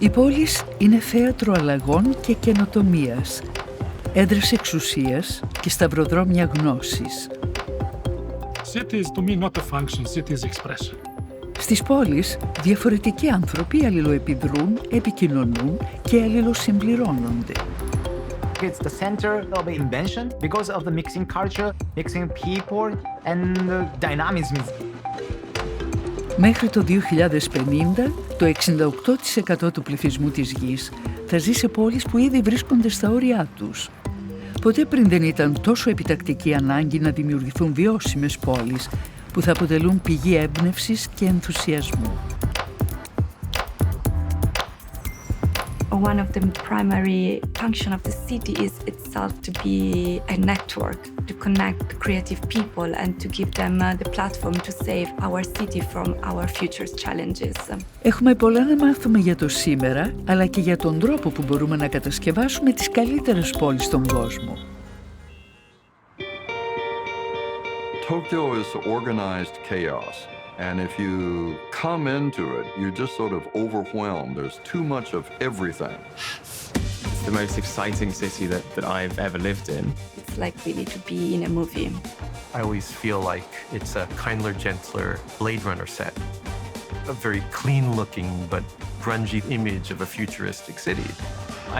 Οι πόλεις είναι θέατρο αλλαγών και καινοτομίας, έδρες εξουσίας και σταυροδρόμια γνώσης. Cities to me not a function, cities expression. Στις πόλεις, διαφορετικοί άνθρωποι αλληλοεπιδρούν, επικοινωνούν και αλληλοσυμπληρώνονται. It's the center of invention because of the mixing culture, mixing people and dynamism. Μέχρι το 2050, το 68% του πληθυσμού της γης θα ζει σε πόλεις που ήδη βρίσκονται στα όρια τους. Ποτέ πριν δεν ήταν τόσο επιτακτική ανάγκη να δημιουργηθούν βιώσιμες πόλεις που θα αποτελούν πηγή έμπνευσης και ενθουσιασμού. One of the primary function of the city is itself to be a network, to connect creative people and to give them the platform to save our city from our future's challenges. Έχουμε πολλά να μάθουμε για το σήμερα, αλλά και για τον τρόπο που μπορούμε να κατασκευάσουμε τις καλύτερες πόλεις στον κόσμο. Tokyo is organized chaos, and if you come into it, you're just sort of overwhelmed. There's too much of everything. It's the most exciting city that I've ever lived in. It's like really to be in a movie. I always feel like it's a kinder, gentler Blade Runner set. A very clean-looking but grungy image of a futuristic city.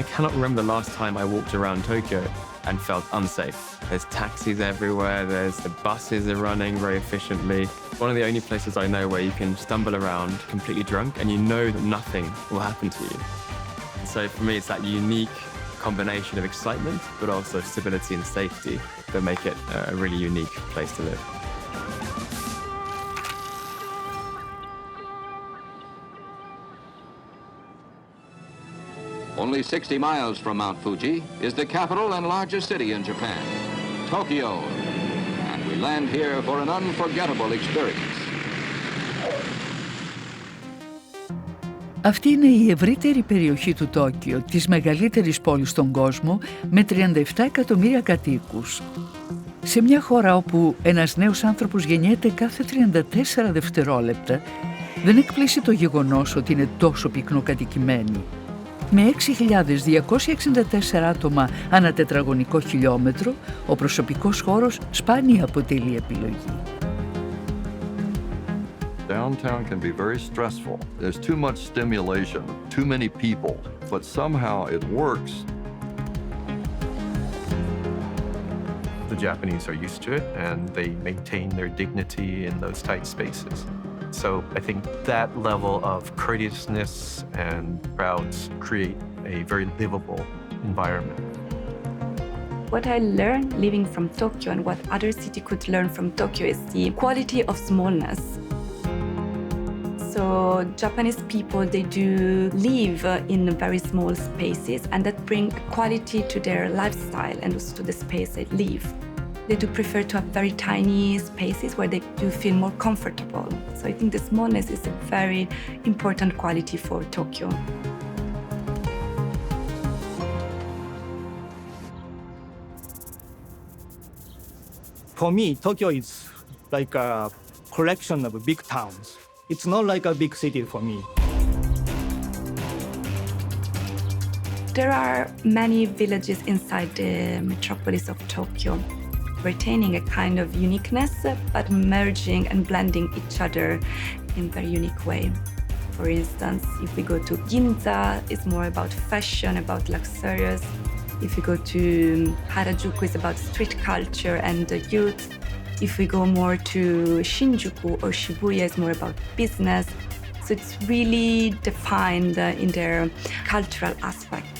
I cannot remember the last time I walked around Tokyo and felt unsafe. There's taxis everywhere, the buses are running very efficiently. One of the only places I know where you can stumble around completely drunk and you know that nothing will happen to you. So for me, it's that unique combination of excitement, but also stability and safety that make it a really unique place to live. Only 60 miles from Mount Fuji is the capital and largest city in Japan, Tokyo, and we land here for an unforgettable experience. Αυτή είναι η ευρύτερη περιοχή του Τόκιο, της μεγαλύτερης πόλης στον κόσμο, με 37 εκατομμύρια κατοίκους. Σε μια χώρα όπου ένας νέος άνθρωπος γεννιέται κάθε 34 δευτερόλεπτα, δεν εκπλήσει το γεγονός ότι είναι τόσο πυκνοκατοικημένη. Με 6.264 άτομα ανά τετραγωνικό χιλιόμετρο, ο προσωπικός χώρος σπάνια αποτελεί επιλογή. Downtown can be very stressful. There's too much stimulation, too many people, but somehow it works. The Japanese are used to it and they maintain their dignity in those tight spaces. So I think that level of courteousness and crowds create a very livable environment. What I learned living from Tokyo and what other city could learn from Tokyo is the quality of smallness. So Japanese people, they do live in very small spaces and that bring quality to their lifestyle and also to the space they live. They do prefer to have very tiny spaces where they do feel more comfortable. So I think the smallness is a very important quality for Tokyo. For me, Tokyo is like a collection of big towns. It's not like a big city for me. There are many villages inside the metropolis of Tokyo, retaining a kind of uniqueness, but merging and blending each other in a very unique way. For instance, if we go to Ginza, it's more about fashion, about luxurious. If we go to Harajuku, it's about street culture and youth. If we go more to Shinjuku or Shibuya, it's more about business. So it's really defined in their cultural aspect.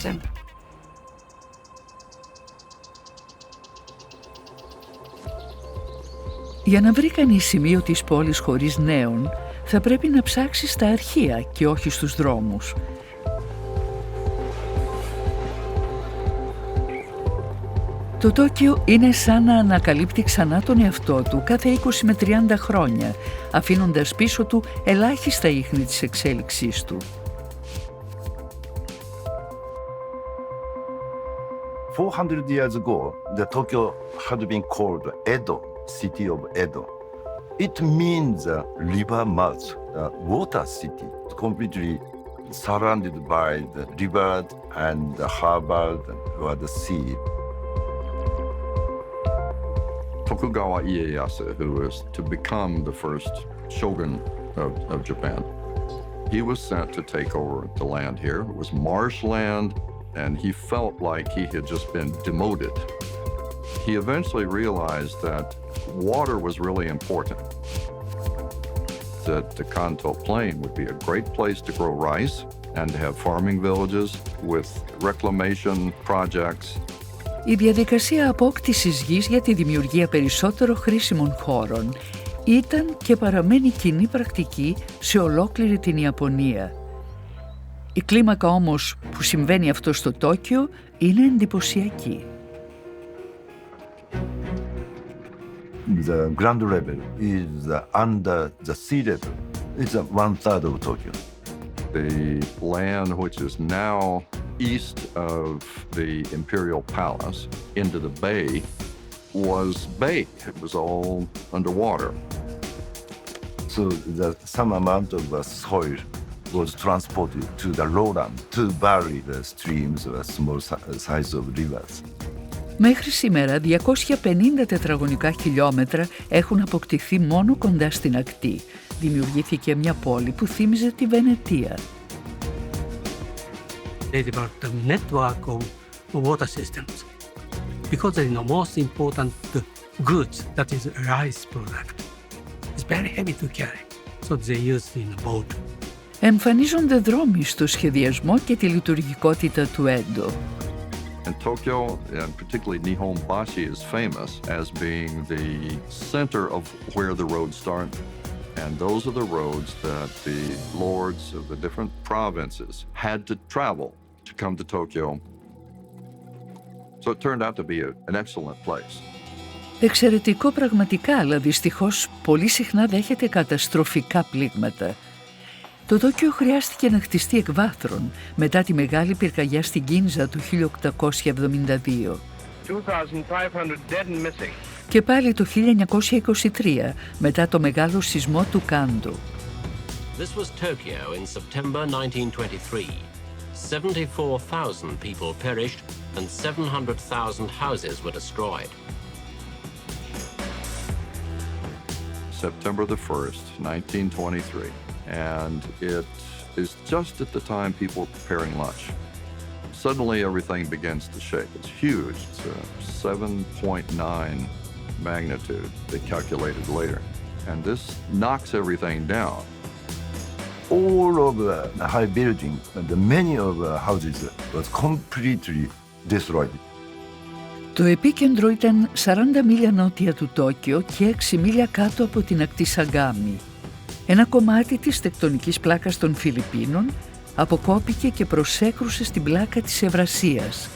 Για να βρει κανείς σημείο της πόλης χωρίς νέον, θα πρέπει να ψάξει στα αρχεία και όχι στους δρόμους. Το Τόκιο είναι σαν να ανακαλύπτει ξανά τον εαυτό του κάθε 20 με 30 χρόνια, αφήνοντας πίσω του ελάχιστα ίχνη της εξέλιξής του. 400 years ago, the Tokyo had been called Edo, city of Edo. It means river mouth, water city, completely surrounded by the river and the harbor or the sea. Tokugawa Ieyasu, who was to become the first shogun of Japan, he was sent to take over the land here. It was marshland, and he felt like he had just been demoted. He eventually realized that water was really important, that the Kanto Plain would be a great place to grow rice and to have farming villages with reclamation projects. Η διαδικασία απόκτησης γης για τη δημιουργία περισσότερο χρήσιμων χώρων ήταν και παραμένει κοινή πρακτική σε ολόκληρη την Ιαπωνία. Η κλίμακα όμως που συμβαίνει αυτό στο Τόκιο είναι εντυπωσιακή. The ground level is under the sea level. It's 1/3 of Tokyo. The land which is now east of the Imperial Palace into the bay was bay. It was all underwater. So some amount of soil was transported to the lowland to bury the streams or small size of rivers. Μέχρι σήμερα 250 τετραγωνικά χιλιόμετρα έχουν αποκτηθεί μόνο κοντά στην ακτή. Δημιουργήθηκε μια πόλη που θύμιζε τη Βενετία. They developed a network of water systems because the most important goods, that is rice product, is very heavy to carry, so they used in a boat. Εμφανίζονται δρόμοι στο σχεδιασμό και τη λειτουργικότητα του Έντο. And Tokyo, and particularly Nihonbashi, is famous as being the center of where the roads start. And those are the roads that the lords of the different provinces had to travel to come to Tokyo. So it turned out to be an excellent place. Εξαιρετικό πραγματικά, αλλά δυστυχώς πολύ συχνά δέχεται καταστροφικά πλήγματα. Το Τόκιο χρειάστηκε να χτιστεί εκ βάθρων μετά τη μεγάλη πυρκαγιά στην Γκίνζα του 1872. Και πάλι το 1923 μετά το μεγάλο σεισμό του Κάντο. This was Tokyo in September 1923. 74,000 people perished and 700,000 houses were destroyed. September the 1st, 1923. And it is just at the time people are preparing lunch. Suddenly everything begins to shake. It's huge. It's a 7.9 magnitude, they calculated later. And this knocks everything down. All of the high building, many of the houses was completely destroyed. Το επίκεντρο ήταν 40 μίλια νότια του Τόκιο και 6 μίλια κάτω από την ακτή Σαγκάμι. Ένα κομμάτι της τεκτονικής πλάκας των Φιλιππίνων αποκόπηκε και προσέκρουσε στην πλάκα της Ευρασίας.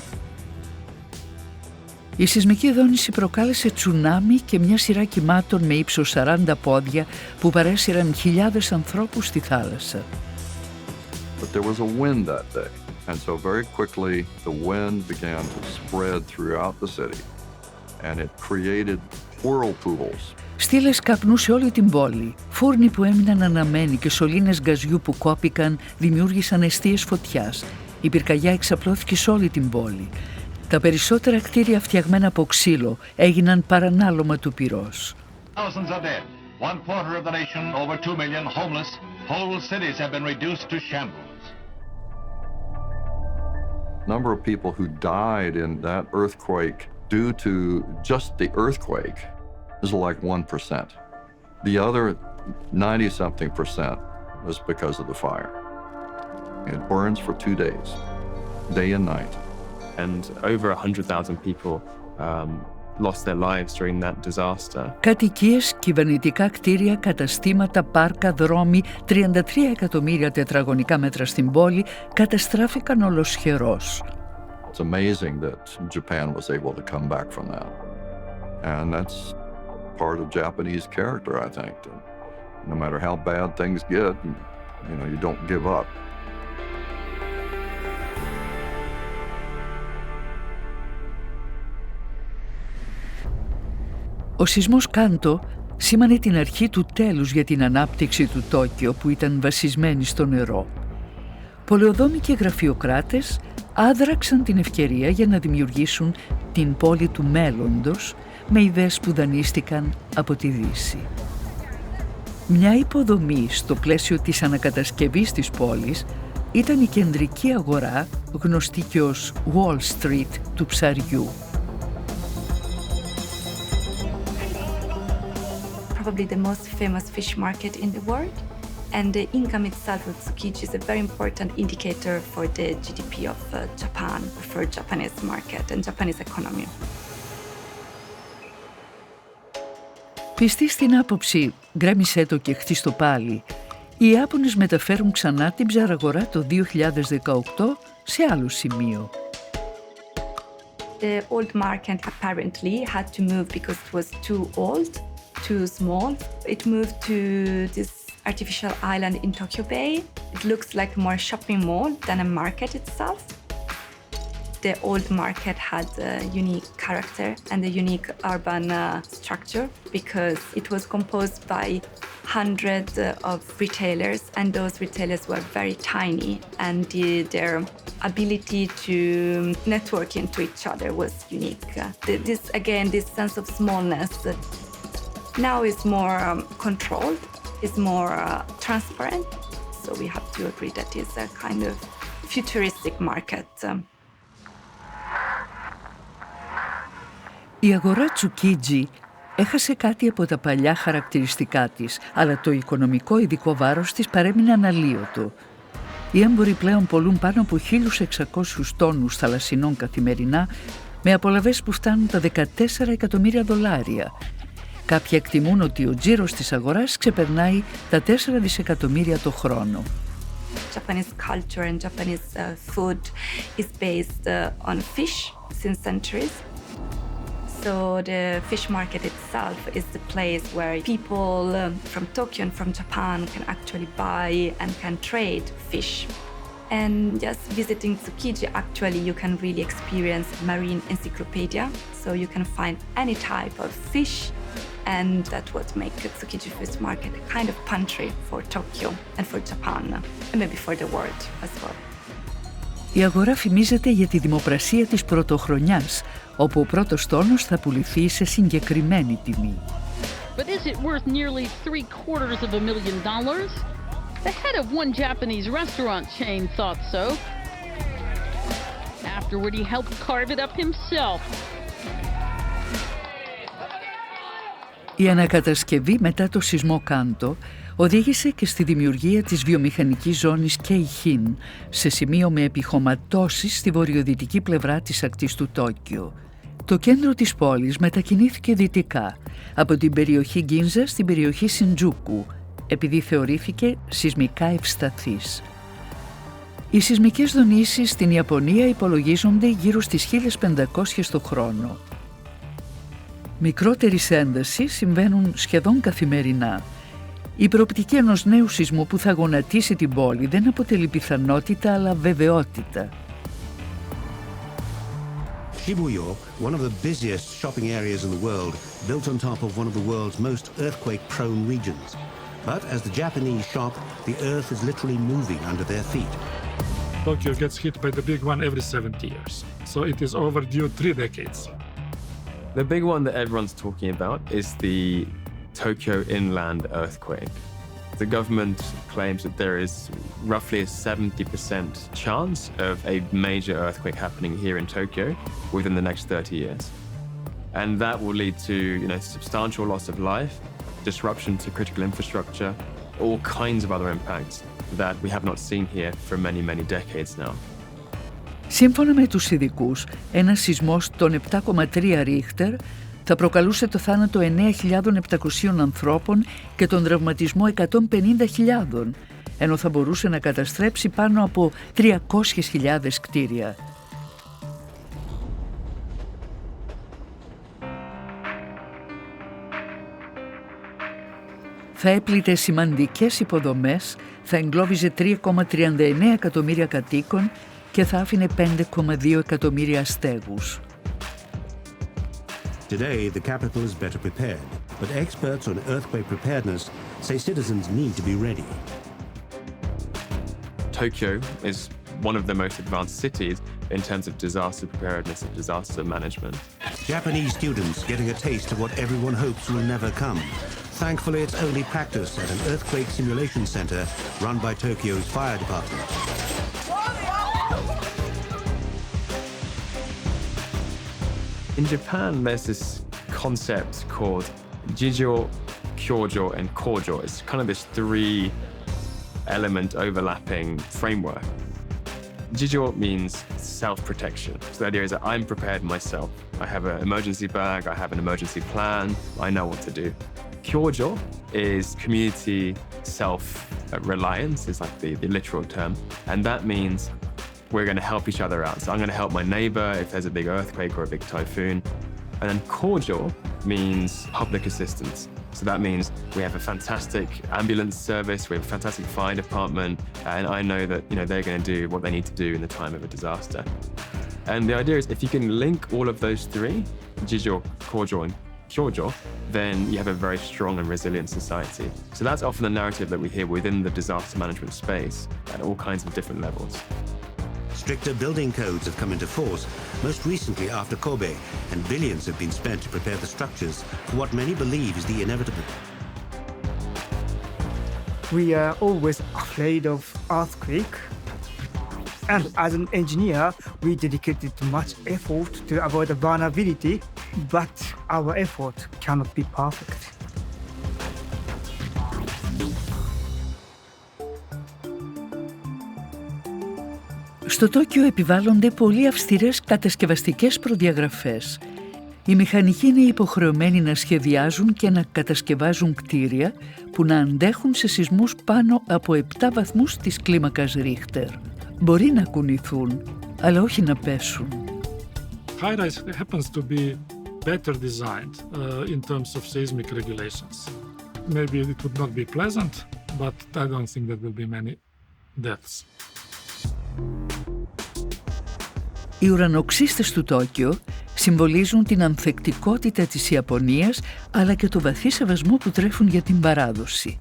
Η σεισμική δόνηση προκάλεσε τσουνάμι και μια σειρά κυμάτων με ύψος 40 πόδια που παρέσυραν χιλιάδες ανθρώπους στη θάλασσα. But there was a wind that day, and so very quickly the wind began to spread throughout the city, and it created whirlpools. Στήλες καπνού σε όλη την πόλη, φούρνοι που έμειναν αναμένοι και σωλήνες γκαζιού που κόπηκαν δημιούργησαν εστίες φωτιάς. Η πυρκαγιά εξαπλώθηκε σε όλη την πόλη. Τα περισσότερα κτίρια φτιαγμένα από ξύλο έγιναν παρανάλωμα του πυρός. Thousands are dead. 1/4 of the nation, over 2 million homeless. Whole cities have been reduced to shambles. Number of people who died in that earthquake due to just the earthquake is like 1%. The other 90-something% was because of the fire. It burns for 2 days, day and night. And over 100,000 people lost their lives during that disaster. Κατοικίες, κυβερνητικά κτίρια, καταστήματα, πάρκα, δρόμοι, 33 εκατομμύρια τετραγωνικά μέτρα στην πόλη καταστράφηκαν ολοσχερώς. It's amazing that Japan was able to come back from that. And that's part of Japanese character, I think. No matter how bad things get, you don't give up. Ο σεισμός Κάντο σήμανε την αρχή του τέλους για την ανάπτυξη του Τόκιο που ήταν βασισμένη στο νερό. Πολεοδόμοι και γραφειοκράτες άδραξαν την ευκαιρία για να δημιουργήσουν την πόλη του μέλλοντος με ιδέες που δανείστηκαν από τη Δύση. Μια υποδομή στο πλαίσιο της ανακατασκευής της πόλης ήταν η κεντρική αγορά, γνωστή και ως Wall Street του ψαριού. Probably the most famous fish market in the world, and the income itself of Tsukiji is a very important indicator for the GDP of Japan, for Japanese market and Japanese economy. Πιστοί στην άποψη «γκρέμισέ το και χτίστο πάλι», οι Ιάπωνες μεταφέρουν ξανά την ψαραγορά το 2018 σε άλλο σημείο. The old market apparently had to move because it was too old, too small. It moved to this artificial island in Tokyo Bay. It looks like more shopping mall than a market itself. The old market had a unique character and a unique urban structure because it was composed by hundreds of retailers, and those retailers were very tiny, and their ability to network into each other was unique. This sense of smallness now is more controlled, is more transparent, so we have to agree that it's a kind of futuristic market. Η αγορά Τσουκίτζι έχασε κάτι από τα παλιά χαρακτηριστικά της, αλλά το οικονομικό ειδικό βάρος της παρέμεινε αναλύωτο. Οι έμποροι πλέον πωλούν πάνω από 1.600 τόνους θαλασσινών καθημερινά, με απολαβές που φτάνουν τα $14 εκατομμύρια. Κάποιοι εκτιμούν ότι ο τζίρος της αγοράς ξεπερνάει τα 4 δισεκατομμύρια το χρόνο. Japanese culture and Japanese food is based on fish since centuries. So the fish market itself is the place where people from Tokyo and from Japan can actually buy and can trade fish. And just visiting Tsukiji, actually, you can really experience marine encyclopedia. So you can find any type of fish, and that's what makes Tsukiji fish market a kind of pantry for Tokyo and for Japan, and maybe for the world as well. Η αγορά φημίζεται για τη δημοπρασία της πρωτοχρονιάς, όπου ο πρώτος τόνος θα πουληθεί σε συγκεκριμένη τιμή. But is it worth nearly $750,000? The head of one Japanese restaurant chain thought so. Afterward, he helped carve it up himself. Η ανακατασκευή μετά το σεισμό Κάντο οδήγησε και στη δημιουργία της βιομηχανικής ζώνης Κέιχιν, σε σημείο με επιχωματώσεις στη βορειοδυτική πλευρά της ακτής του Τόκιο. Το κέντρο της πόλης μετακινήθηκε δυτικά, από την περιοχή Γκίνζα στην περιοχή Σιντζούκου, επειδή θεωρήθηκε σεισμικά ευσταθής. Οι σεισμικές δονήσεις στην Ιαπωνία υπολογίζονται γύρω στις 1.500 το χρόνο. Μικρότερης έντασης συμβαίνουν σχεδόν καθημερινά. Η προοπτική ενός νέου σεισμού που θα γονατίσει την πόλη δεν αποτελεί πιθανότητα, αλλά βεβαιότητα. Shibuya, one of the busiest shopping areas in the world, built on top of one of the world's most earthquake-prone regions. But as the Japanese shop, the earth is literally moving under their feet. Tokyo gets hit by the big one every 70 years, so it is overdue 3 decades. The big one that everyone's talking about is the Tokyo inland earthquake. The government claims that there is roughly a 70% chance of a major earthquake happening here in Tokyo within the next 30 years. And that will lead to, substantial loss of life, disruption to critical infrastructure, all kinds of other impacts that we have not seen here for many, many decades now. Σύμφωνα με τους ειδικούς, ένας σεισμός των 7,3 Ρίχτερ θα προκαλούσε το θάνατο 9.700 ανθρώπων και τον τραυματισμό 150.000, ενώ θα μπορούσε να καταστρέψει πάνω από 300.000 κτίρια. Θα έπλητε σημαντικές υποδομές, θα εγκλώβιζε 3,39 εκατομμύρια κατοίκων και θα άφηνε 5,2 εκατομμύρια αστέγους. Today, the capital is better prepared, but experts on earthquake preparedness say citizens need to be ready. Tokyo is one of the most advanced cities in terms of disaster preparedness and disaster management. Japanese students getting a taste of what everyone hopes will never come. Thankfully, it's only practice at an earthquake simulation center run by Tokyo's fire department. In Japan, there's this concept called jijo, kyojo, and kojo. It's kind of this three-element overlapping framework. Jijo means self-protection. So the idea is that I'm prepared myself. I have an emergency bag, I have an emergency plan, I know what to do. Kyojo is community self-reliance, is like the literal term. And that means we're going to help each other out. So I'm going to help my neighbor if there's a big earthquake or a big typhoon. And then kojo means public assistance. So that means we have a fantastic ambulance service, we have a fantastic fire department, and I know that they're going to do what they need to do in the time of a disaster. And the idea is if you can link all of those three, jijo, kojo, and kyojo, then you have a very strong and resilient society. So that's often the narrative that we hear within the disaster management space at all kinds of different levels. Stricter building codes have come into force, most recently after Kobe, and billions have been spent to prepare the structures for what many believe is the inevitable. We are always afraid of earthquake. And as an engineer, we dedicated much effort to avoid the vulnerability, but our effort cannot be perfect. Στο Τόκιο επιβάλλονται πολύ αυστηρές κατασκευαστικές προδιαγραφές. Οι μηχανικοί είναι υποχρεωμένοι να σχεδιάζουν και να κατασκευάζουν κτίρια που να αντέχουν σε σεισμούς πάνω από 7 βαθμούς της κλίμακας Ρίχτερ. Μπορεί να κουνηθούν, αλλά όχι να πέσουν. High-rise happens to be better designed in terms of seismic regulations. Maybe it would not be pleasant, but I don't think there will be many deaths. Οι ουρανοξύστες του Τόκιο συμβολίζουν την ανθεκτικότητα της Ιαπωνίας, αλλά και το βαθύ σεβασμό που τρέφουν για την παράδοση.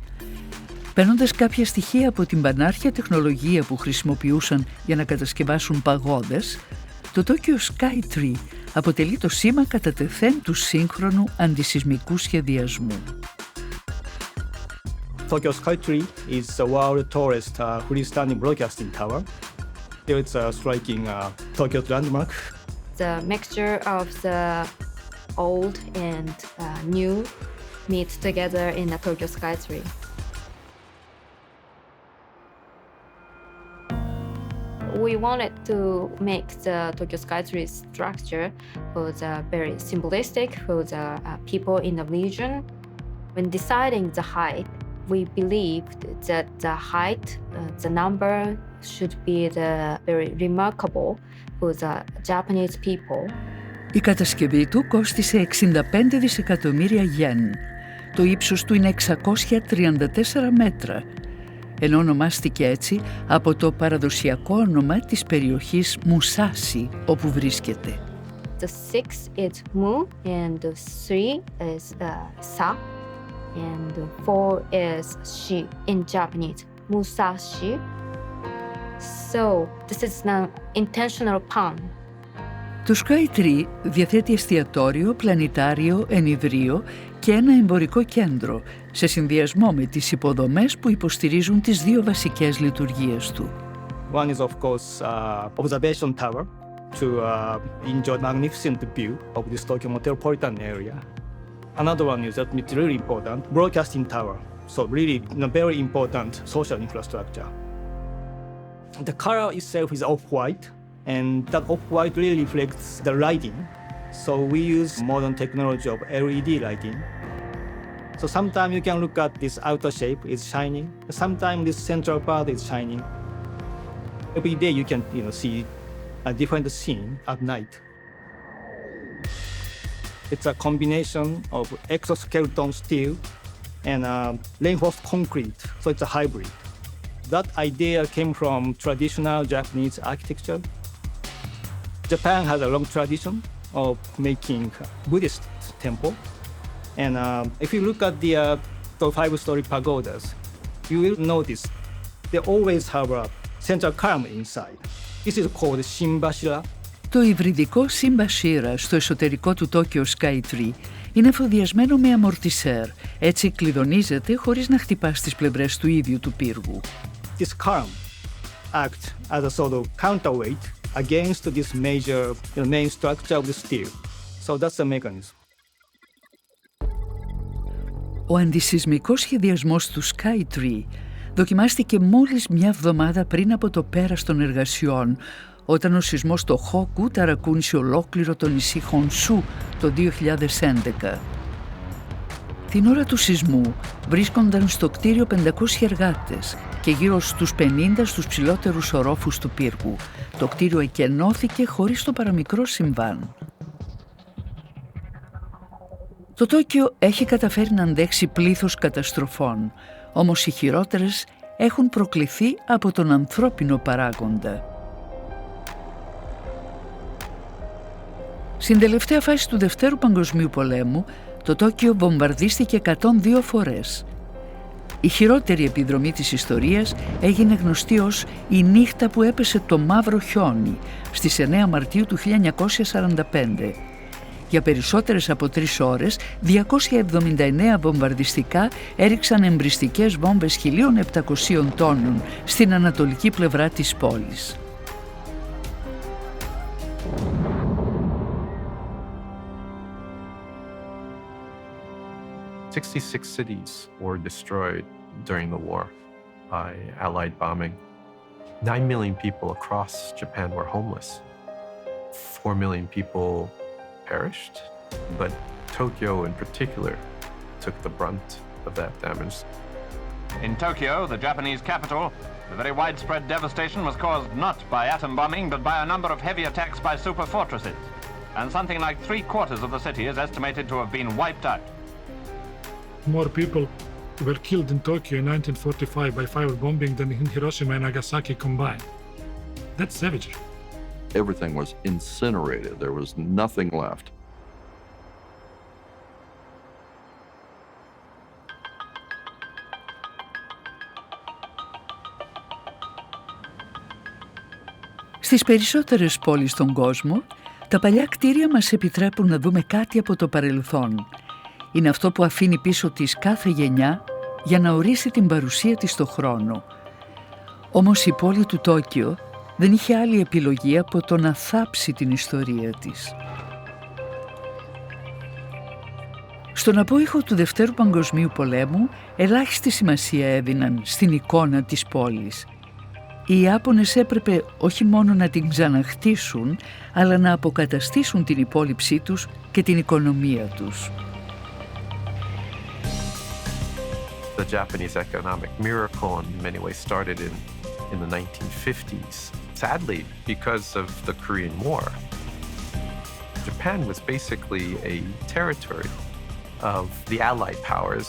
Παίρνοντας κάποια στοιχεία από την πανάρχια τεχνολογία που χρησιμοποιούσαν για να κατασκευάσουν παγόδες, το Tokyo Sky Tree αποτελεί το σήμα κατά τεθέν του σύγχρονου αντισυσμικού σχεδιασμού. Tokyo Sky Tree is the world's tallest freestanding broadcasting tower. It's a striking Tokyo landmark. The mixture of the old and new meets together in the Tokyo Sky Tree. We wanted to make the Tokyo Sky Tree structure for the very symbolistic for the people in the region. When deciding the height, we believed that the height, the number should be the very remarkable for the Japanese people. Η κατασκευή του κόστισε 65 δισεκατομμύρια γεν. Το ύψος του είναι 634 μέτρα, ενώ ονομάστηκε έτσι από το παραδοσιακό όνομα της περιοχής Μουσάσι, όπου βρίσκεται. The 6 is Mu and the 3 is Sa and 4 is Shi in Japanese, Musashi. So this is an intentional pun. Το Sky Tree διαθέτει εστιατόριο, πλανητάριο, ενιδρίο και ένα εμπορικό κέντρο, σε συνδυασμό με τις υποδομές που υποστηρίζουν τις δύο βασικές λειτουργίες του. One is of course observation tower to enjoy magnificent view of this Tokyo metropolitan area. Another one is that it's really important, broadcasting tower. So really a very important social infrastructure. The color itself is off-white, and that off-white really reflects the lighting. So we use modern technology of LED lighting. So sometimes you can look at this outer shape is shining. Sometimes this central part is shining. Every day you can see a different scene at night. It's a combination of exoskeleton steel and reinforced concrete. So it's a hybrid. That idea came from traditional Japanese architecture. Japan has a long tradition of making Buddhist temple. And if you look at the 5-story pagodas, you will notice they always have a central column inside. This is called Shinbashira. Το υβριδικό Shinbashira στο εσωτερικό του Tokyo Sky Tree είναι εφοδιασμένο με αμορτισέρ. Έτσι κλειδονίζεται χωρίς να χτυπά στις πλευρές του ίδιου του πύργου. This column acts as a sort of counterweight against this major main structure of the steel. So that's the mechanism. Ο αντισυσμικός σχεδιασμός του Sky Tree δοκιμάστηκε μόλις μια εβδομάδα πριν από το πέρας των εργασιών, όταν ο σεισμός στο Χόκου ταρακούνησε ολόκληρο το νησί Χονσού το 2011. Την ώρα του σεισμού βρίσκονταν στο κτίριο 500 εργάτες και γύρω στους 50 στους ψηλότερους ορόφους του πύργου. Το κτίριο εκενώθηκε χωρίς το παραμικρό συμβάν. Το Τόκιο έχει καταφέρει να αντέξει πλήθος καταστροφών, όμως οι χειρότερες έχουν προκληθεί από τον ανθρώπινο παράγοντα. Στην τελευταία φάση του Δευτέρου Παγκοσμίου Πολέμου, το Τόκιο βομβαρδίστηκε 102 φορές. Η χειρότερη επιδρομή της ιστορίας έγινε γνωστή ως η νύχτα που έπεσε το μαύρο χιόνι στις 9 Μαρτίου του 1945. Για περισσότερες από 3 ώρες, 279 βομβαρδιστικά έριξαν εμπριστικές βόμβες 1.700 τόνων στην ανατολική πλευρά της πόλης. 66 cities were destroyed during the war by Allied bombing. 9 million people across Japan were homeless. 4 million people perished, but Tokyo in particular took the brunt of that damage. In Tokyo, the Japanese capital, the very widespread devastation was caused not by atom bombing, but by a number of heavy attacks by super fortresses. And something like 3/4 of the city is estimated to have been wiped out. More people were killed in Tokyo in 1945 by firebombing than in Hiroshima and Nagasaki combined. That's savage. Everything was incinerated. There was nothing left. Στις περισσότερες πόλεις στον κόσμο, τα παλιά κτίρια μας επιτρέπουν να δούμε κάτι από το παρελθόν. Είναι αυτό που αφήνει πίσω της κάθε γενιά για να ορίσει την παρουσία της στο χρόνο. Όμως η πόλη του Τόκιο δεν είχε άλλη επιλογή από το να θάψει την ιστορία της. Στον απόϊχο του Δευτέρου Παγκοσμίου Πολέμου ελάχιστη σημασία έδιναν στην εικόνα της πόλης. Οι Ιάπωνες έπρεπε όχι μόνο να την ξαναχτίσουν, αλλά να αποκαταστήσουν την υπόλοιψή τους και την οικονομία τους. The Japanese economic miracle in many ways started in the 1950s, sadly because of the Korean War. Japan was basically a territory of the Allied powers,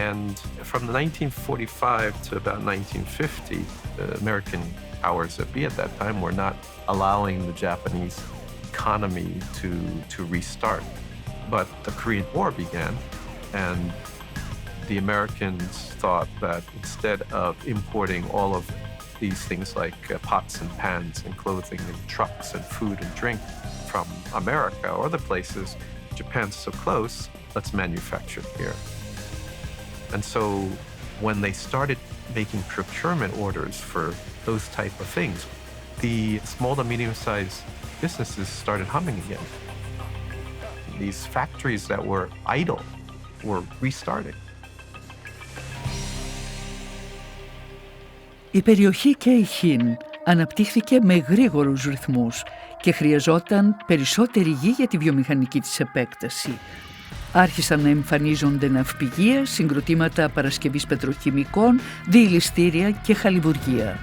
and from the 1945 to about 1950, the American powers that be at that time were not allowing the Japanese economy to restart. But the Korean War began, and the Americans thought that instead of importing all of these things like pots and pans and clothing and trucks and food and drink from America or other places, Japan's so close, let's manufacture it here. And so when they started making procurement orders for those type of things, the small to medium-sized businesses started humming again. These factories that were idle were restarting. Η περιοχή Κέιχιν αναπτύχθηκε με γρήγορους ρυθμούς και χρειαζόταν περισσότερη γη για τη βιομηχανική της επέκταση. Άρχισαν να εμφανίζονται ναυπηγεία, συγκροτήματα παρασκευής πετροχημικών, διηλιστήρια και χαλιβουργεία.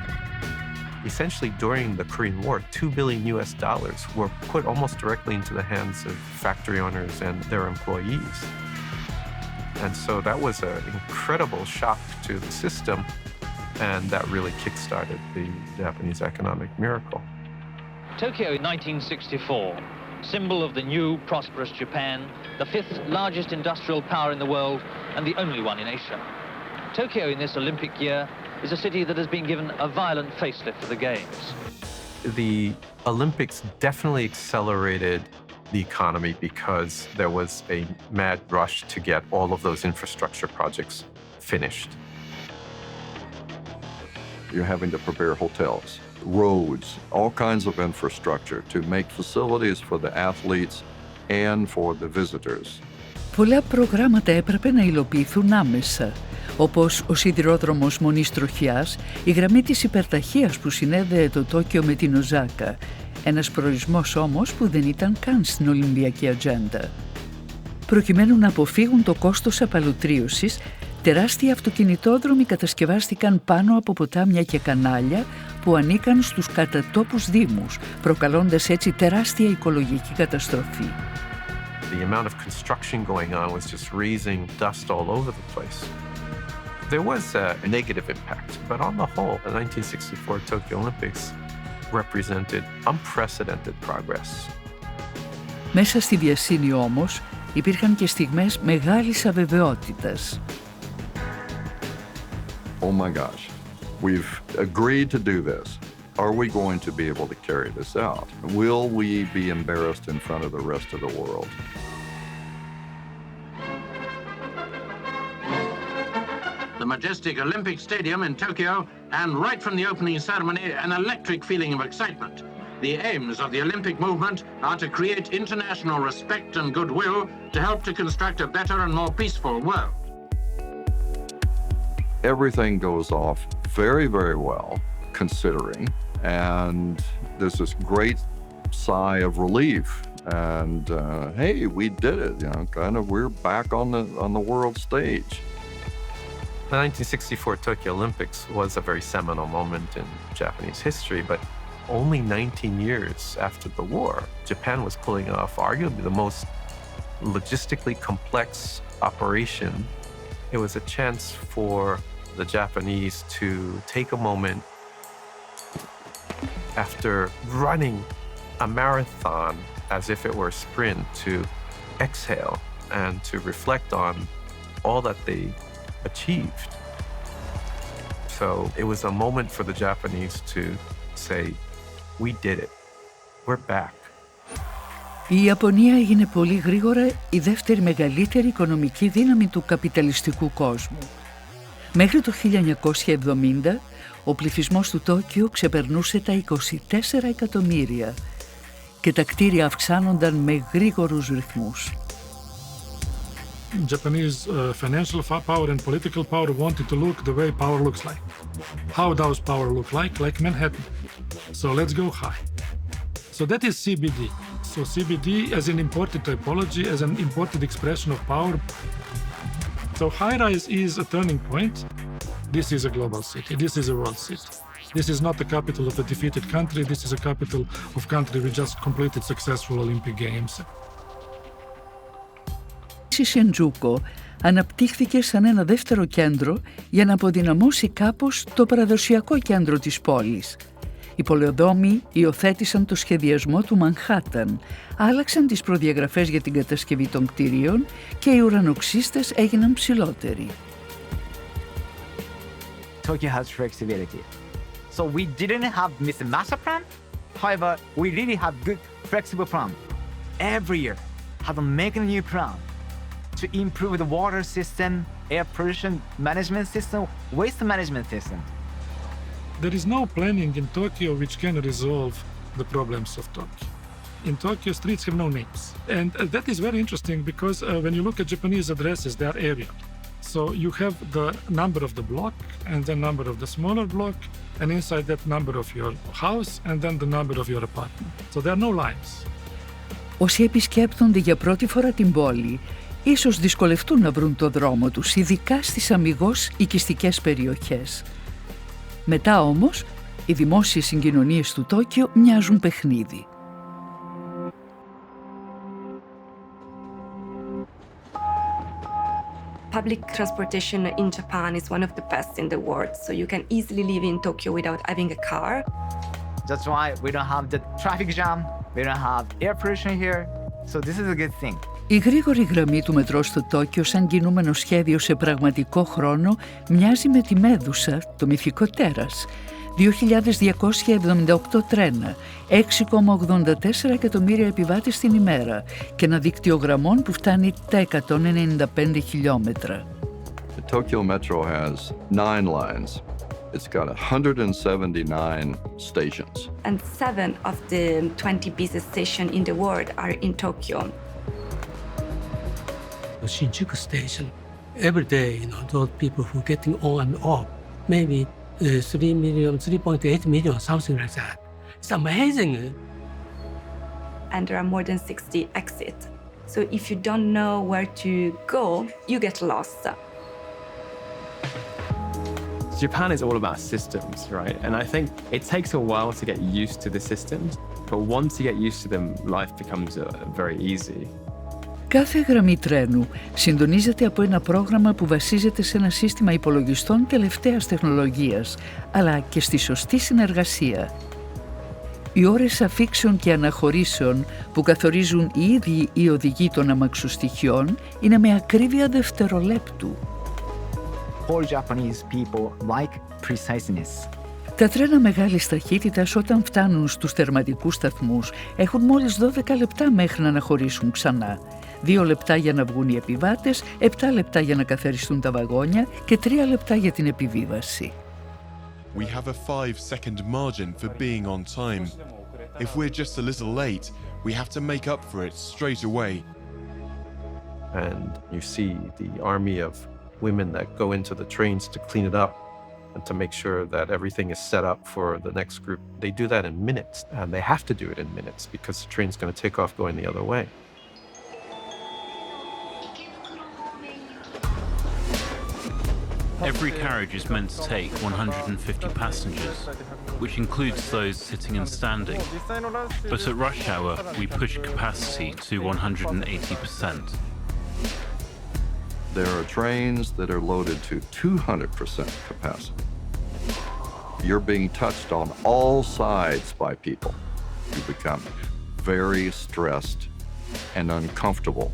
Essentially, during the Korean War, $2 billion were put almost directly into the hands of factory owners and their employees. And so that was an incredible shock to the system, and that really kick-started the Japanese economic miracle. Tokyo in 1964, symbol of the new prosperous Japan, the 5th largest industrial power in the world and the only one in Asia. Tokyo in this Olympic year is a city that has been given a violent facelift for the Games. The Olympics definitely accelerated the economy because there was a mad rush to get all of those infrastructure projects finished. You're having to prepare hotels, roads, all kinds of infrastructure to make facilities for the athletes and for the visitors. Πολλά προγράμματα έπρεπε να υλοποιηθούν άμεσα, όπως ο σιδηρόδρομος μονής τροχιάς, η γραμμή της υπερταχείας που συνέδεε το Τόκιο με την Οζάκα, ένας προορισμός όμως που δεν ήταν καν στην Ολυμπιακή ατζέντα. Προκειμένου να αποφύγουν το κόστος απαλωτρίωσης, τεράστιοι αυτοκινητόδρομοι κατασκευάστηκαν πάνω από ποτάμια και κανάλια που ανήκαν στους κατατόπους δήμους, προκαλώντας έτσι τεράστια οικολογική καταστροφή. The amount of construction going on was just raising dust all over the place. There was a negative impact, but on the whole, the 1964 Tokyo Olympics represented unprecedented progress. Μέσα στη βιασύνη όμως υπήρχαν και στιγμές μεγάλης αβεβαιότητας. Oh my gosh, we've agreed to do this. Are we going to be able to carry this out? Will we be embarrassed in front of the rest of the world? The majestic Olympic Stadium in Tokyo, and right from the opening ceremony, an electric feeling of excitement. The aims of the Olympic movement are to create international respect and goodwill to help to construct a better and more peaceful world. Everything goes off very, very well, considering, and there's this great sigh of relief. And hey, we did it! You know, kind of, we're back on the world stage. The 1964 Tokyo Olympics was a very seminal moment in Japanese history, but only 19 years after the war, Japan was pulling off arguably the most logistically complex operation. It was a chance for the Japanese to take a moment after running a marathon as if it were a sprint to exhale and to reflect on all that they achieved. So it was a moment for the Japanese to say, we did it. We're back. Η Ιαπωνία έγινε πολύ γρήγορα η δεύτερη μεγαλύτερη οικονομική δύναμη του καπιταλιστικού κόσμου. Μέχρι το 1970, ο πληθυσμός του Τόκιο ξεπερνούσε τα 24 εκατομμύρια και τα κτίρια αυξάνονταν με γρήγορους ρυθμούς. Japanese financial power and political power wanted to look the way power looks like. How does power look like? Like Manhattan. So let's go high. So that is CBD. So CBD as an imported typology, as an imported expression of power. So high-rise is a turning point. This is a global city. This is a world city. This is not the capital of a defeated country. This is a capital of country which just completed successful Olympic Games. Η Σεντζούκο αναπτύχθηκε σαν ένα δεύτερο κέντρο για να αποδυναμώσει κάπως το παραδοσιακό κέντρο της πόλης. Οι πολεοδόμοι υιοθέτησαν το σχεδιασμό του Μανχάταν, άλλαξαν τις προδιαγραφές για την κατασκευή των κτηρίων και οι ουρανοξύστες έγιναν ψηλότεροι. Tokyo has flexibility. So we didn't have Mr. Master Plan. However, we really have good flexible plan. Every year, have to make a new plan to improve the water system, air pollution management system, waste management system. There is no planning in Tokyo which can resolve the problems of Tokyo. In Tokyo, streets have no names. And that is very interesting because when you look at Japanese addresses, they are area. So you have the number of the block and the number of the smaller block, and inside that number of your house and then the number of your apartment. So there are no lines. Όσοι επισκέπτονται για πρώτη φορά την πόλη, ίσως δυσκολευτούν να βρουν το δρόμο τους, ειδικά στις αμιγώς οικιστικές περιοχές. Μετά όμως, οι δημόσιες συγκοινωνίες του Τόκιο μοιάζουν παιχνίδι. Public transportation in Japan is one of the best in the world, so you can easily live in Tokyo without having a car. That's why we don't have the traffic jam, we don't have air pollution here, so this is a good thing. Η γρήγορη γραμμή του μετρό στο Τόκιο σαν κινούμενο σχέδιο σε πραγματικό χρόνο μοιάζει με τη Μέδουσα, το μυθικό τέρας. 2.278 τρένα, 6,84 εκατομμύρια επιβάτες την ημέρα και ένα δίκτυο γραμμών που φτάνει τα 195 χιλιόμετρα. The Tokyo Metro has 9 lines. It's got 179 stations. And 7 of the 20 busiest stations in the world are in Tokyo. The Shinjuku station, every day, those people who are getting on and off, maybe 3 million, 3.8 million, something like that. It's amazing. And there are more than 60 exits. So if you don't know where to go, you get lost. Japan is all about systems, right? And I think it takes a while to get used to the systems, but once you get used to them, life becomes very easy. Κάθε γραμμή τρένου συντονίζεται από ένα πρόγραμμα που βασίζεται σε ένα σύστημα υπολογιστών τελευταίας τεχνολογίας, αλλά και στη σωστή συνεργασία. Οι ώρες αφήξεων και αναχωρήσεων που καθορίζουν οι ίδιοι οι οδηγοί των αμαξοστοιχειών είναι με ακρίβεια δευτερολέπτου. All Japanese people like preciseness. Τα τρένα μεγάλης ταχύτητας όταν φτάνουν στους τερματικούς σταθμούς έχουν μόλις 12 λεπτά μέχρι να αναχωρήσουν ξανά. 2 λεπτά για να βγουν οι επιβάτες, 7 λεπτά για να καθαριστούν τα βαγόνια και 3 λεπτά για την επιβίβαση. We have a 5-second margin for being on time. If we're just a little late, we have to make up for it straight away. And you see the army of women that go into the trains to clean it up and to make sure that everything is set up for the next group. They do that in minutes, and they have to do it in minutes because the train's going to take off going the other way. Every carriage is meant to take 150 passengers, which includes those sitting and standing. But at rush hour, we push capacity to 180%. There are trains that are loaded to 200% capacity. You're being touched on all sides by people. You become very stressed and uncomfortable.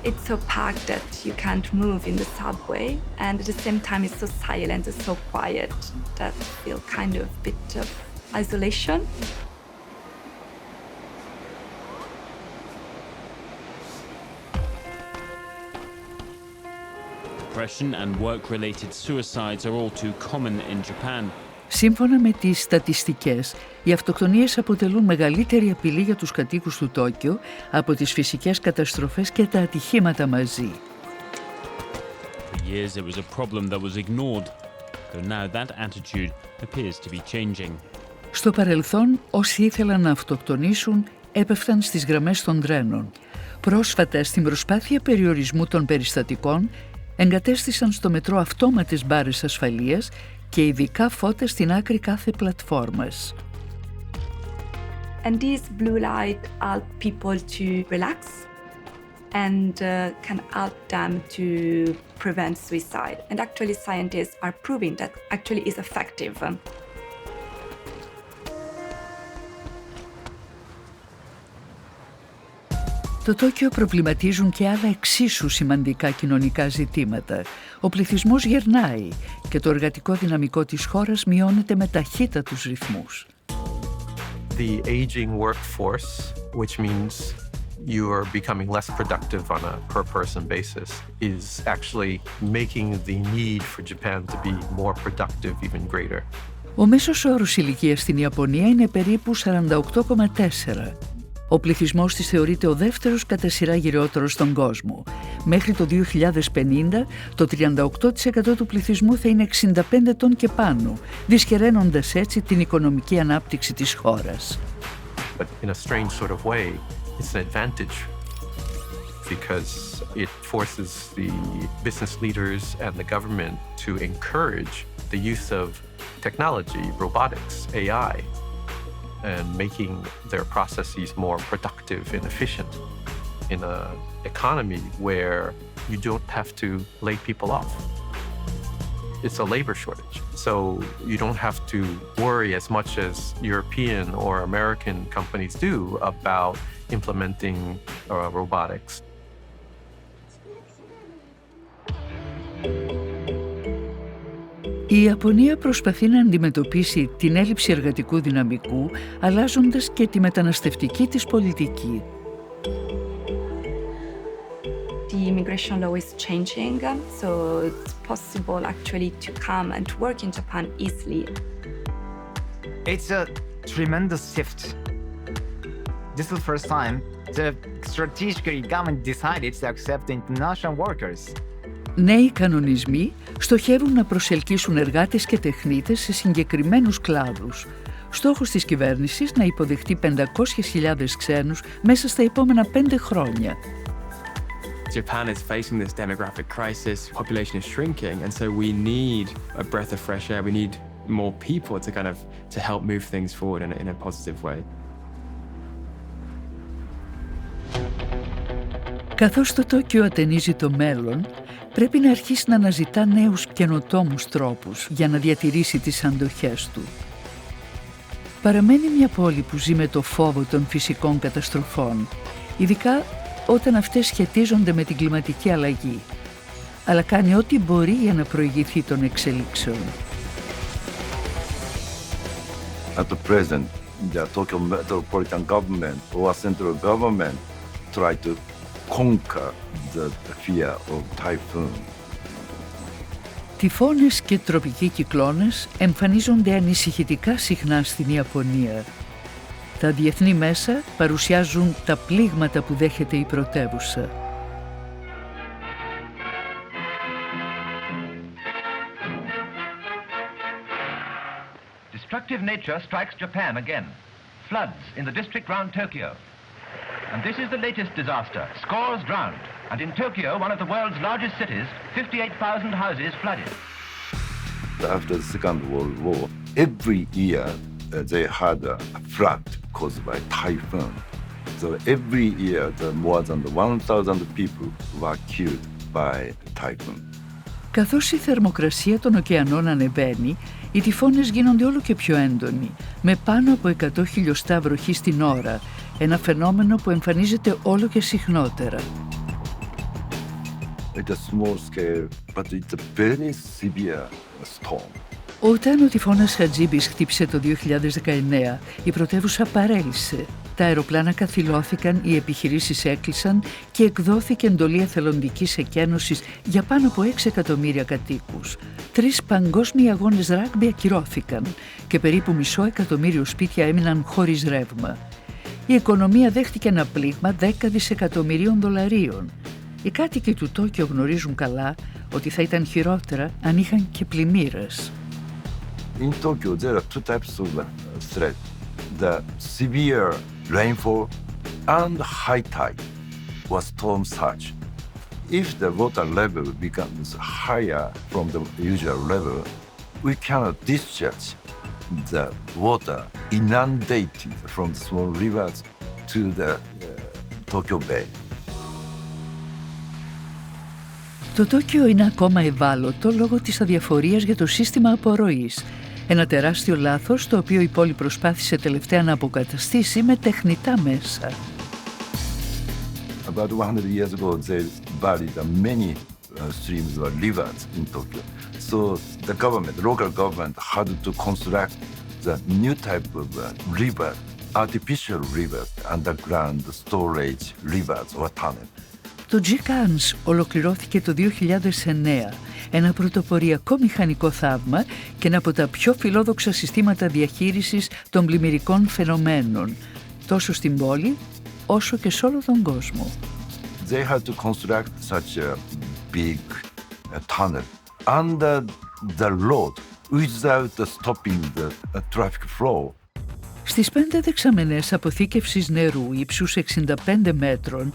It's so packed that you can't move in the subway, and at the same time it's so silent and so quiet that you feel kind of a bit of isolation. Depression and work-related suicides are all too common in Japan. Σύμφωνα με τις στατιστικές, οι αυτοκτονίες αποτελούν μεγαλύτερη απειλή για τους κατοίκους του Τόκιο από τις φυσικές καταστροφές και τα ατυχήματα μαζί. For years it was a problem that was ignored, though now that attitude appears to be changing. Στο παρελθόν, όσοι ήθελαν να αυτοκτονήσουν έπεφταν στις γραμμές των τρένων. Πρόσφατα, στην προσπάθεια περιορισμού των περιστατικών, εγκατέστησαν στο μετρό αυτόματες μπάρες ασφαλείας και ειδικά φώτα στην άκρη κάθε πλατφόρμας. And these blue light help people to relax and can help them to prevent suicide. And actually scientists are proving that actually is effective. Το Τόκιο προβληματίζουν και άλλα εξίσου σημαντικά κοινωνικά ζητήματα. Ο πληθυσμός γερνάει και το εργατικό δυναμικό της χώρας μειώνεται με ταχύτατους ρυθμούς. The aging workforce, which means you are becoming less productive on a per-person basis, is actually making the need for Japan to be more productive even greater. Ο μέσος όρος ηλικίας στην Ιαπωνία είναι περίπου 48,4. Ο πληθυσμός της θεωρείται ο δεύτερος κατά σειρά γυρεότερος στον κόσμο. Μέχρι το 2050, το 38% του πληθυσμού θα είναι 65 ετών και πάνω, δυσχεραίνοντας έτσι την οικονομική ανάπτυξη της χώρας. But in a strange sort of way, it's an advantage because it forces the business leaders and the government to encourage the use of technology, robotics, AI, and making their processes more productive and efficient in an economy where you don't have to lay people off. It's a labor shortage, so you don't have to worry as much as European or American companies do about implementing robotics. Η Ιαπωνία προσπαθεί να αντιμετωπίσει την έλλειψη εργατικού δυναμικού, αλλάζοντας και τη μεταναστευτική της πολιτική. The immigration law is changing, so it's possible actually to come and work in Japan easily. It's a tremendous shift. This is the first time the strategically government decided to accept international workers. Νέοι κανονισμοί στοχεύουν να προσελκύσουν εργάτες και τεχνίτες σε συγκεκριμένους κλάδους. Στόχος της κυβέρνησης να υποδεχτεί 500.000 ξένους μέσα στα επόμενα 5 χρόνια. Japan is facing this demographic crisis, population is shrinking, and so we need a breath of fresh air. We need more people to help move things forward in a positive way. Καθώς το Τόκιο ατενίζει το μέλλον, πρέπει να αρχίσει να αναζητά νέους καινοτόμους τρόπους για να διατηρήσει τις αντοχές του. Παραμένει μια πόλη που ζει με το φόβο των φυσικών καταστροφών, ειδικά όταν αυτές σχετίζονται με την κλιματική αλλαγή, αλλά κάνει ό,τι μπορεί για να προηγηθεί των εξελίξεων. At the present, the Tokyo metropolitan government or central government try to conquer the fear of typhoon. Τυφώνες και τροπικοί κυκλώνες εμφανίζονται ανησυχητικά συχνά στην Ιαπωνία. Τα διεθνή μέσα παρουσιάζουν τα πλήγματα που δέχεται η πρωτεύουσα. Destructive nature strikes Japan again. Floods in the district round Tokyo. And this is the latest disaster. Scores drowned. And in Tokyo, one of the world's largest cities, 58,000 houses flooded. After the Second World War, every year they had a flood caused by typhoon. So every year, more than 1,000 people were killed by typhoon. Καθώς η θερμοκρασία των ωκεανών ανεβαίνει, οι τυφώνες γίνονται όλο και πιο έντονοι, με πάνω από 100 χιλιοστά βροχή την ώρα, ένα φαινόμενο που εμφανίζεται όλο και συχνότερα. It's a small scale, but it's a very severe storm. Όταν ο τυφώνας Χατζίμπης χτύπησε το 2019, η πρωτεύουσα παρέλυσε. Τα αεροπλάνα καθυλώθηκαν, οι επιχειρήσεις έκλεισαν και εκδόθηκε εντολή εθελοντικής εκένωσης για πάνω από 6 εκατομμύρια κατοίκους. 3 παγκόσμιοι αγώνες ράγκμπι ακυρώθηκαν και περίπου 500.000 σπίτια έμειναν χωρίς ρεύμα. Η οικονομία δέχτηκε ένα πλήγμα 10 δισεκατομμυρίων δολαρίων. Οι κάτοικοι του Τόκιο γνωρίζουν καλά ότι θα ήταν χειρότερα αν είχαν και πλημμύρες. In Tokyo, there are two types of threat: the severe rainfall and high tide or storm surge. If the water level becomes higher from the usual level, we cannot discharge the water inundated from the small rivers to the Tokyo Bay. Το Τόκιο είναι ακόμα ευάλωτο λόγω της αδιαφορίας για το σύστημα απορροής. Ένα τεράστιο λάθος, το οποίο η πόλη προσπάθησε τελευταία να αποκαταστήσει με τεχνητά μέσα. About 100 years ago, they buried many streams or rivers in Tokyo. So the government, local government, had to construct the new type of river, artificial rivers, underground storage rivers or tunnel. Το G-Cans ολοκληρώθηκε το 2009, ένα πρωτοποριακό μηχανικό θαύμα και ένα από τα πιο φιλόδοξα συστήματα διαχείρισης των πλημμυρικών φαινομένων, τόσο στην πόλη όσο και σε όλο τον κόσμο. They had to construct such a big tunnel under the road without stopping the traffic flow. Στις 5 δεξαμενές αποθήκευσης νερού ύψους 65 μέτρων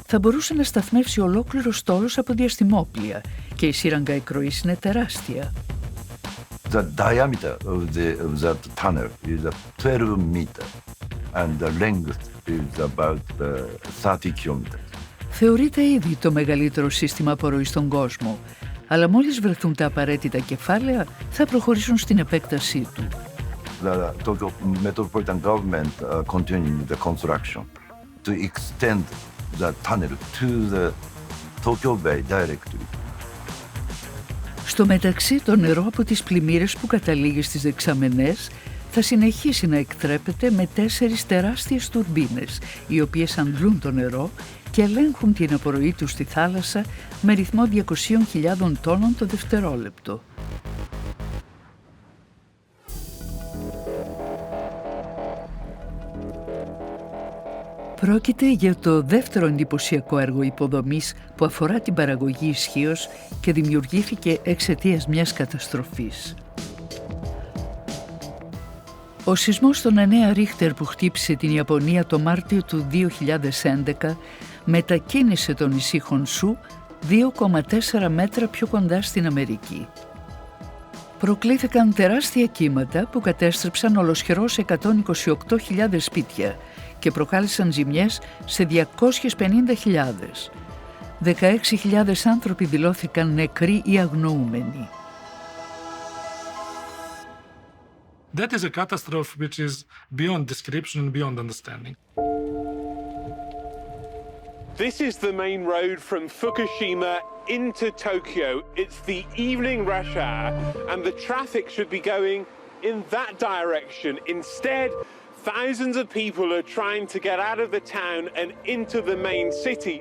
θα μπορούσε να σταθμεύσει ολόκληρο στόλος από διαστημόπλια και η σύραγγα εκροής είναι τεράστια. The diameter of that tunnel is 12 meters and the length is about 30 kilometers. Θεωρείται ήδη το μεγαλύτερο σύστημα απορροής στον κόσμο, αλλά μόλις βρεθούν τα απαραίτητα κεφάλαια θα προχωρήσουν στην επέκτασή του. The Tokyo metropolitan government continuing the construction to extend the tunnel to the Tokyo Bay directly. Στο μεταξύ, το νερό από τις πλημμύρες που καταλήγει στις δεξαμενές θα συνεχίσει να εκτρέπεται με 4 τεράστιες τουρμπίνες, οι οποίες αντλούν το νερό και ελέγχουν την απορροή του στη θάλασσα με ρυθμό 200.000 τόνων το δευτερόλεπτο. Πρόκειται για το δεύτερο εντυπωσιακό έργο υποδομής που αφορά την παραγωγή ισχύως και δημιουργήθηκε εξαιτίας μιας καταστροφής. Ο σεισμός των 9 Ρίχτερ που χτύπησε την Ιαπωνία το Μάρτιο του 2011 μετακίνησε το νησί Χονσού 2,4 μέτρα πιο κοντά στην Αμερική. Προκλήθηκαν τεράστια κύματα που κατέστρεψαν ολοσχερώς 128.000 σπίτια και προκάλεσαν ζημιές σε 250.000. 16.000 άνθρωποι δηλώθηκαν νεκροί ή αγνοούμενοι. That is a catastrophe which is beyond description and beyond understanding. This is the main road from Fukushima into Tokyo. It's the evening rush hour and the traffic should be going in that direction. Instead, thousands of people are trying to get out of the town and into the main city.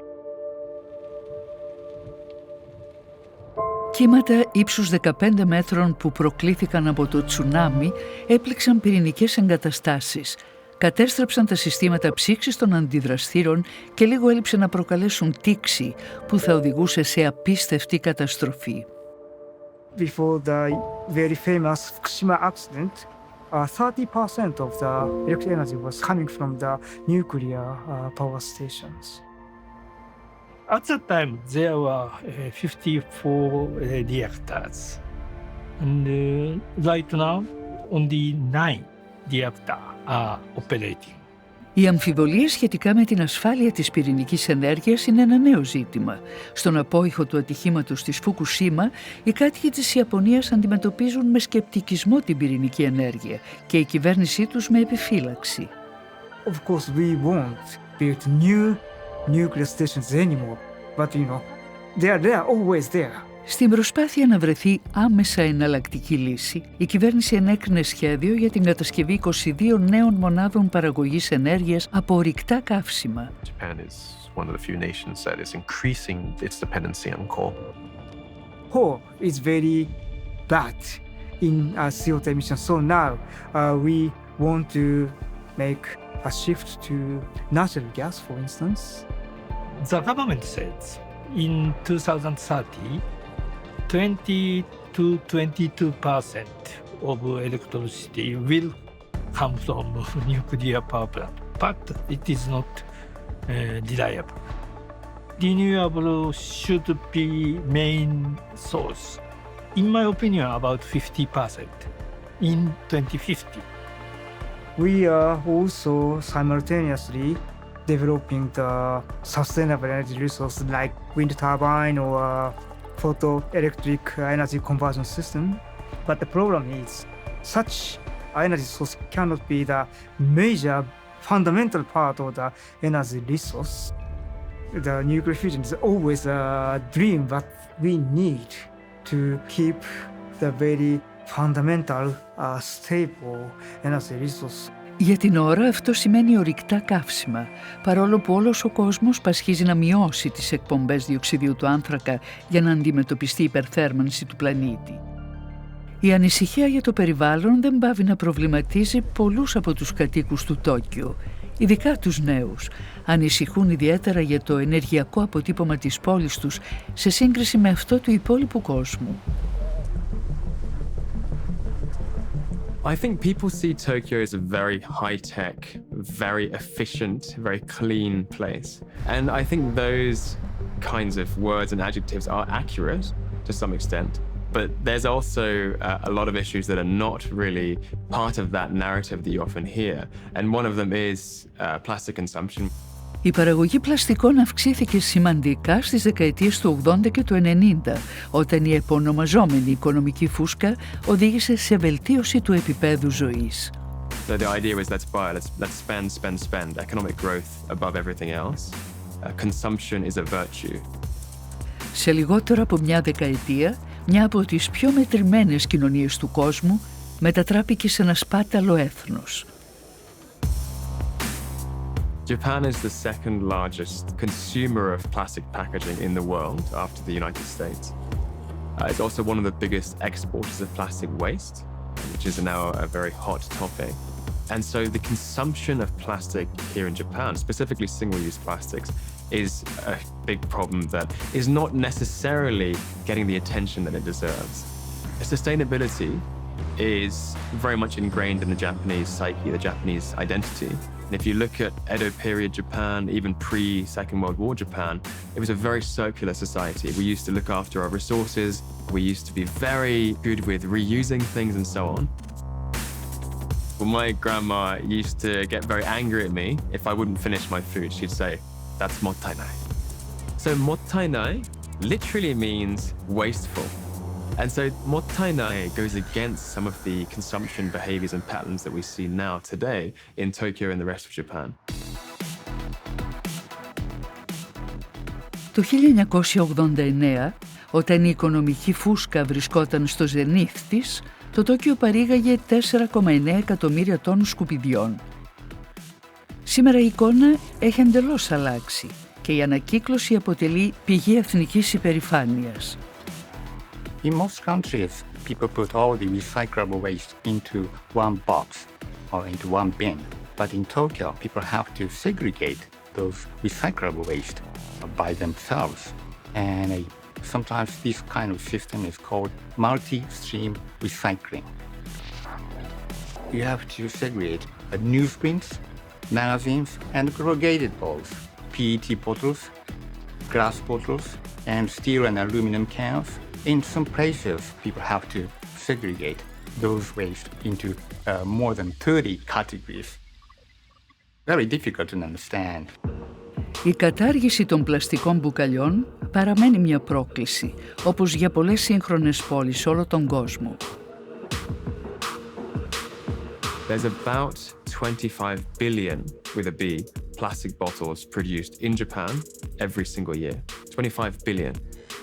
Κύματα ύψους 15 μέτρων που προκλήθηκαν από το τσουνάμι έπληξαν πυρηνικές εγκαταστάσεις, κατέστρεψαν τα συστήματα ψήξης των αντιδραστήρων και λίγο έλειψε να προκαλέσουν τήξη που θα οδηγούσε σε απίστευτη καταστροφή. Before the very famous Fukushima accident, 30% of the electric energy was coming from the nuclear power stations. At that time, there were 54 reactors. And right now, only 9 reactors are operating. Οι αμφιβολίες σχετικά με την ασφάλεια της πυρηνικής ενέργειας είναι ένα νέο ζήτημα. Στον απόϊχο του ατυχήματος της Φουκουσίμα, οι κάτοικοι της Ιαπωνίας αντιμετωπίζουν με σκεπτικισμό την πυρηνική ενέργεια και η κυβέρνησή τους με επιφύλαξη. Of course, we won't build new nuclear stations anymore, but they are always there. Στην προσπάθεια να βρεθεί άμεσα εναλλακτική λύση, η κυβέρνηση ενέκρινε σχέδιο για την κατασκευή 22 νέων μονάδων παραγωγής ενέργειας από ορυκτά καύσιμα. Japan is one of the few nations that is increasing its dependency on coal. Coal is very bad in CO2 emissions, so now we want to make a shift to natural gas, for instance. The government says in 2030, 20 to 22% of electricity will come from nuclear power plant, but it is not reliable. Renewable should be main source. In my opinion, about 50% in 2050. We are also simultaneously developing the sustainable energy resources like wind turbine or photoelectric energy conversion system. But the problem is such energy source cannot be the major fundamental part of the energy resource. The nuclear fusion is always a dream, but we need to keep the very fundamental, stable energy resource. Για την ώρα αυτό σημαίνει ορυκτά καύσιμα, παρόλο που όλος ο κόσμος πασχίζει να μειώσει τις εκπομπές διοξιδίου του άνθρακα για να αντιμετωπιστεί η υπερθέρμανση του πλανήτη. Η ανησυχία για το περιβάλλον δεν πάβει να προβληματίζει πολλούς από τους κατοίκους του Τόκιο, ειδικά τους νέους. Ανησυχούν ιδιαίτερα για το ενεργειακό αποτύπωμα της πόλης τους σε σύγκριση με αυτό του υπόλοιπου κόσμου. I think people see Tokyo as a very high-tech, very efficient, very clean place. And I think those kinds of words and adjectives are accurate to some extent. But there's also a lot of issues that are not really part of that narrative that you often hear. And one of them is plastic consumption. Η παραγωγή πλαστικών αυξήθηκε σημαντικά στις δεκαετίες του 80 και του 90, όταν η επωνομαζόμενη οικονομική φούσκα οδήγησε σε βελτίωση του επίπεδου ζωής. So the idea was let's spend, economic growth above everything else. Consumption is a virtue. Σε λιγότερο από μια δεκαετία, μια από τις πιο μετρημένες κοινωνίες του κόσμου, μετατράπηκε σε ένα σπάταλο έθνος. Japan is the second largest consumer of plastic packaging in the world after the United States. It's also one of the biggest exporters of plastic waste, which is now a very hot topic. And so the consumption of plastic here in Japan, specifically single-use plastics, is a big problem that is not necessarily getting the attention that it deserves. Sustainability is very much ingrained in the Japanese psyche, the Japanese identity. And if you look at Edo period Japan, even pre-Second World War Japan, it was a very circular society. We used to look after our resources. We used to be very good with reusing things and so on. Well, my grandma used to get very angry at me if I wouldn't finish my food. She'd say, "That's mottainai." So mottainai literally means wasteful. And so mottainai goes against some of the consumption behaviors and patterns that we see now today in Tokyo and the rest of Japan. Το 1989, όταν η οικονομική φούσκα βρισκόταν στο ζενήθ της, το Τόκιο παρήγαγε 4,9 εκατομμύρια τόνους σκουπιδιών. Σήμερα η εικόνα έχει εντελώς αλλάξει και η ανακύκλωση αποτελεί πηγή εθνικής υπερηφάνειας. In most countries, people put all the recyclable waste into one box or into one bin. But in Tokyo, people have to segregate those recyclable waste by themselves. And sometimes this kind of system is called multi-stream recycling. You have to segregate newsprints, magazines, and corrugated bottles, PET bottles, glass bottles, and steel and aluminum cans. In some places, people have to segregate those waste into more than 30 categories. Very difficult to understand. Η κατάργηση των πλαστικών μπουκαλιών παραμένει μια πρόκληση, όπως για πολλές σύγχρονες πόλεις σε όλο τον κόσμο. There's about 25 billion, with a B, plastic bottles produced in Japan every single year. 25 billion.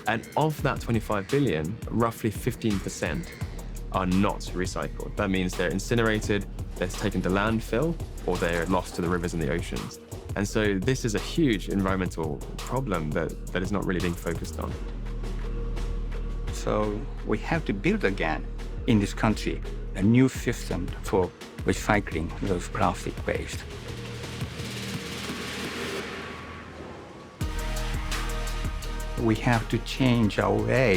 And of that 25 billion, roughly 15% are not recycled. That means they're incinerated, they're taken to landfill, or they're lost to the rivers and the oceans. And so this is a huge environmental problem that is not really being focused on. So we have to build again in this country a new system for recycling those plastic waste. We have to change our way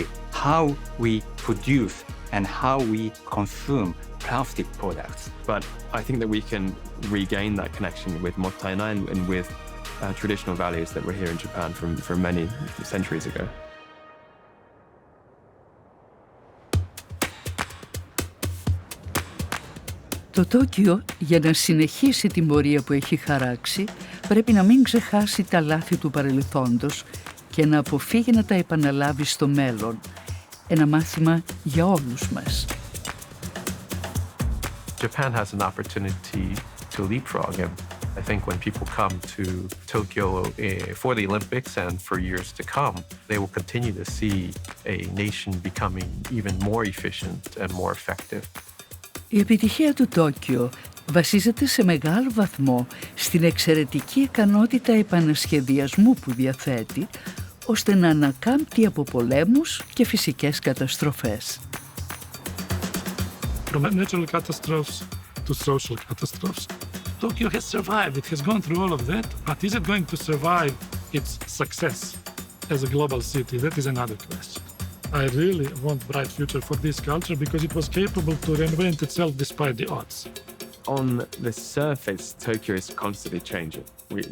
how we produce and how we consume plastic products. But I think that we can regain that connection with mottainai and with traditional values that were here in Japan from many centuries ago. Το Τόκιο, για να συνεχίσει την πορεία που έχει χαράξει, πρέπει να μην ξεχάσει τα λάθη του παρελθόντος και να αποφύγει να τα επαναλάβει στο μέλλον. Ένα μάθημα για όλους μας. Japan has an opportunity to leapfrog, and I think when people come to Tokyo for the Olympics and for years to come, they will continue to see a nation becoming even more efficient and more effective. Η επιτυχία του Τόκιο βασίζεται σε μεγάλο βαθμό στην εξαιρετική ικανότητα επανασχεδιασμού που διαθέτει, ώστε να ανακάμπτει από πολέμους και φυσικές καταστροφές. From natural catastrophes to social catastrophes, Tokyo has survived. It has gone through all of that, but is it going to survive its success as a global city? That is another question. I really want a bright future for this culture because it was capable to reinvent itself despite the odds. On the surface, Tokyo is constantly changing.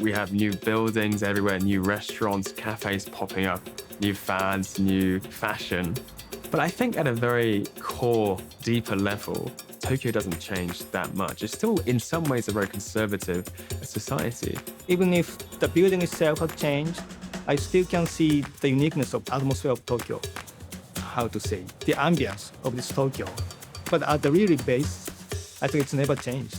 We have new buildings everywhere, new restaurants, cafes popping up, new fads, new fashion. But I think at a very core, deeper level, Tokyo doesn't change that much. It's still, in some ways, a very conservative society. Even if the building itself has changed, I still can see the uniqueness of the atmosphere of Tokyo. How to say, the ambience of this Tokyo. But at the really base, I think it's never changed.